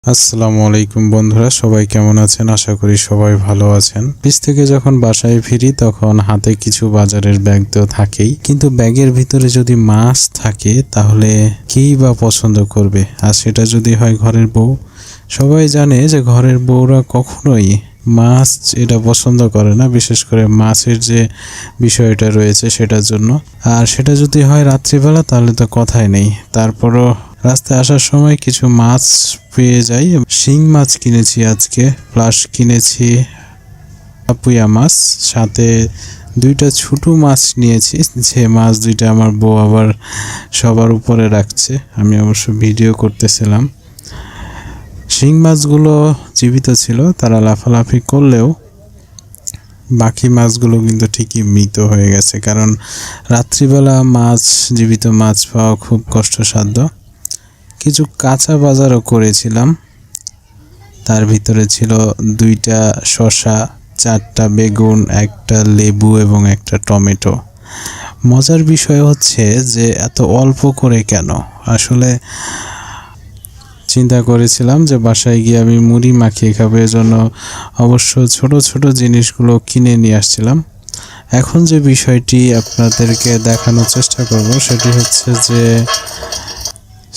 আসসালামু আলাইকুম বন্ধুরা, সবাই কেমন আছেন? আশা করি সবাই ভালো আছেন। অফিস থেকে যখন বাসায় ফিরি তখন হাতে কিছু বাজারের ব্যাগ তো থাকেই, কিন্তু ব্যাগের ভিতরে যদি মাছ থাকে তাহলে কেই বা পছন্দ করবে? আর সেটা যদি হয় ঘরের বউ। সবাই জানে যে ঘরের বউরা কখনোই মাছ এটা পছন্দ করে না, বিশেষ করে মাছের যে বিষয়টা রয়েছে সেটার জন্য। আর সেটা যদি হয় রাত্রিবেলা তাহলে তো কথাই নেই। তারপরও রাস্তায় আসার সময় কিছু মাছ পেয়ে যাই। শিং মাছ কিনেছি আজকে, প্লাস কিনেছি পাপুয়া মাছ, সাথে দুইটা ছোট মাছ নিয়েছি। যে মাছ দুইটা আমার বউ আবার সবার উপরে রাখছে, আমি অবশ্য ভিডিও করতেছিলাম। শিং মাছগুলো জীবিত ছিল, তারা লাফালাফি করলেও বাকি মাছগুলো কিন্তু ঠিকই মৃত হয়ে গেছে, কারণ রাত্রিবেলা মাছ, জীবিত মাছ পাওয়া খুব কষ্টসাধ্য। কিছু কাঁচা বাজারও করেছিলাম, তার ভিতরে ছিল দুইটা শসা, চারটা বেগুন, একটা লেবু এবং একটা টমেটো। মজার বিষয় হচ্ছে যে এত অল্প করে কেন? আসলে চিন্তা করেছিলাম যে বাসায় গিয়ে আমি মুড়ি মাখিয়ে খাবো, এজন্য অবশ্য ছোট ছোট জিনিসগুলো কিনে নিয়ে আসছিলাম। এখন যে বিষয়টি আপনাদেরকে দেখানোর চেষ্টা করব সেটি হচ্ছে যে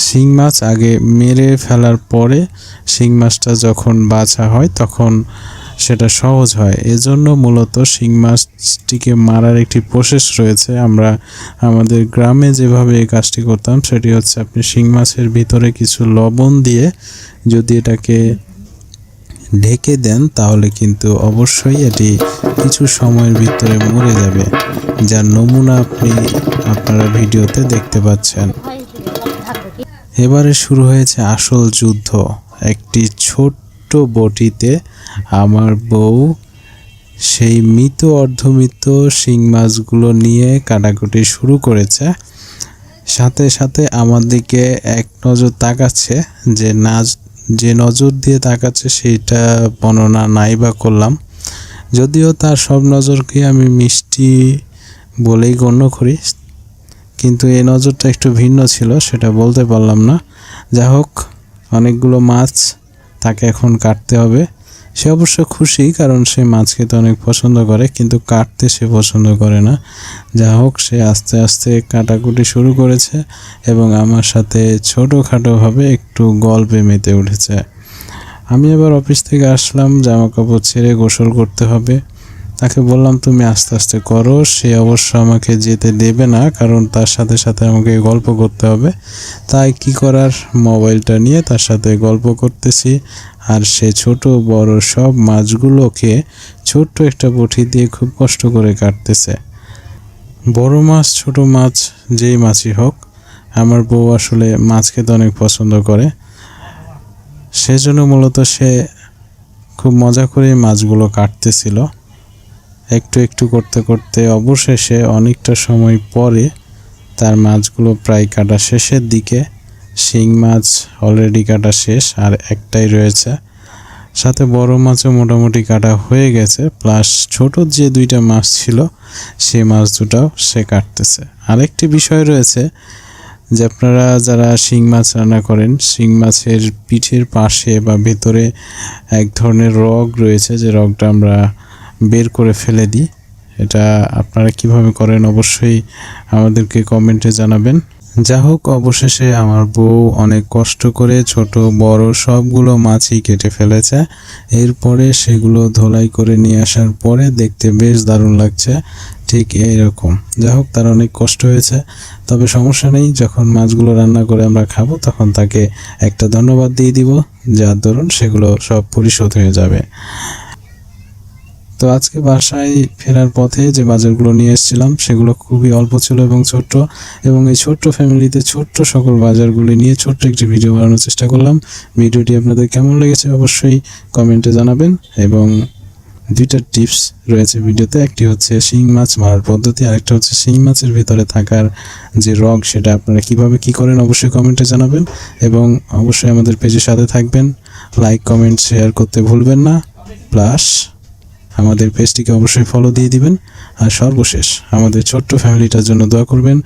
শিং মাছ আগে মেরে ফেলার পরে শিং মাছটা যখন বাছা হয় তখন সেটা সহজ হয়। এজন্য মূলত শিং মাছটিকে মারার একটি প্রসেস রয়েছে। আমরা আমাদের গ্রামে যেভাবে এই কাজটি করতাম সেটি হচ্ছে, আপনি শিং মাছের ভিতরে কিছু লবণ দিয়ে যদি এটাকে ঢেকে দেন তাহলে কিন্তু অবশ্যই এটি কিছু সময়ের ভিতরে মরে যাবে, যার নমুনা আপনারা ভিডিওতে দেখতে পাচ্ছেন। এবারে শুরু হয়েছে আসল যুদ্ধ। একটি ছোট্ট বটিতে আমার বউ সেই মৃত অর্ধমৃত শিং মাছগুলো নিয়ে কাটাকুটি শুরু করেছে। সাথে সাথে আমার দিকে এক নজর তাকাচ্ছে, যে নজর দিয়ে তাকাচ্ছে সেইটা বর্ণনা নাই বা করলাম, যদিও তার সব নজরকে আমি মিষ্টি বলেই গণ্য করি, কিন্তু এই নজরটা একটু ভিন্ন ছিল, সেটা বলতে পারলাম না। যা হোক, অনেকগুলো মাছ তাকে এখন কাটতে হবে। সে অবশ্য খুশি, কারণ সে মাছ খেতে অনেক পছন্দ করে, কিন্তু কাটতে সে পছন্দ করে না। যা হোক, সে আস্তে আস্তে কাটাকুটি শুরু করেছে এবং আমার সাথে ছোটোখাটোভাবে একটু গল্পে মেতে উঠেছে। আমি এবার অফিস থেকে আসলাম, জামা কাপড় ছেড়ে গোসল করতে হবে। তাকে বললাম তুমি আস্তে আস্তে করো। সে অবশ্য আমাকে যেতে দেবে না, কারণ তার সাথে সাথে আমাকে গল্প করতে হবে। তাই কি করার, মোবাইলটা নিয়ে তার সাথে গল্প করতেছি। আর সে ছোট বড় সব মাছগুলোকে ছোট্ট একটা বটি দিয়ে খুব কষ্ট করে কাটতেছে। বড় মাছ ছোট মাছ যেই মাছই হোক, আমার বউ আসলে মাছ খেতে অনেক পছন্দ করে, সেজন্য মূলত সে খুব মজা করে মাছগুলো কাটতেছিল। একটু একটু করতে করতে অবশেষে অনেকটা সময় পরে তার মাছগুলো প্রায় কাটা শেষের দিকে। শিং মাছ অলরেডি কাটা শেষ, আর একটাই রয়েছে। সাথে বড় মাছও মোটামুটি কাটা হয়ে গেছে, প্লাস ছোট যে দুইটা মাছ ছিল সেই মাছ দুটাও সে কাটতেছে। আরেকটি বিষয় রয়েছে যে আপনারা যারা শিং মাছ রান্না করেন, শিং মাছের পিঠের পাশে বা ভেতরে এক ধরনের রগ রয়েছে, যে রগটা আমরা বের করে ফেলে দিই। এটা আপনারা কিভাবে করেন অবশ্যই আমাদেরকে কমেন্টে জানাবেন। যা হোক, অবশেষে আমার বউ অনেক কষ্ট করে ছোট বড় সবগুলো মাছই কেটে ফেলেছে। এরপরে সেগুলো ধোলাই করে নিয়ে আসার পরে দেখতে বেশ দারুণ লাগছে, ঠিক এইরকম। যা হোক, তার অনেক কষ্ট হয়েছে, তবে সমস্যা নেই। যখন মাছগুলো রান্না করে আমরা খাবো তখন তাকে একটা ধন্যবাদ দিয়ে দিব, যার দরুন সেগুলো সব পরিশোধ হয়ে যাবে। তো আজকে বাসায় ফেরার পথে যে বাজারগুলো নিয়ে এসেছিলাম সেগুলো খুবই অল্প ছিল এবং ছোট্ট, এবং এই ছোট্ট ফ্যামিলিতে ছোট্ট সকল বাজারগুলি নিয়ে ছোট্ট একটি ভিডিও বানানোর চেষ্টা করলাম। ভিডিওটি আপনাদের কেমন লেগেছে অবশ্যই কমেন্টে জানাবেন। এবং দুইটা টিপস রয়েছে ভিডিওতে, একটি হচ্ছে শিং মাছ মারার পদ্ধতি, আরেকটা হচ্ছে শিং মাছের ভিতরে থাকার যে রগ সেটা আপনারা কিভাবে কি করেন অবশ্যই কমেন্টে জানাবেন। এবং অবশ্যই আমাদের পেজের সাথে থাকবেন, লাইক কমেন্ট শেয়ার করতে ভুলবেন না, প্লাস আমাদের পেজটিকে অবশ্যই ফলো দিয়ে দিবেন। আর সর্বশেষ আমাদের ছোট্ট ফ্যামিলিটার জন্য দোয়া করবেন,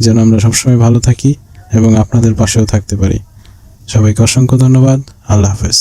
যেন আমরা সবসময় ভালো থাকি এবং আপনাদের পাশেও থাকতে পারি। সবাইকে অসংখ্য ধন্যবাদ। আল্লাহ হাফেজ।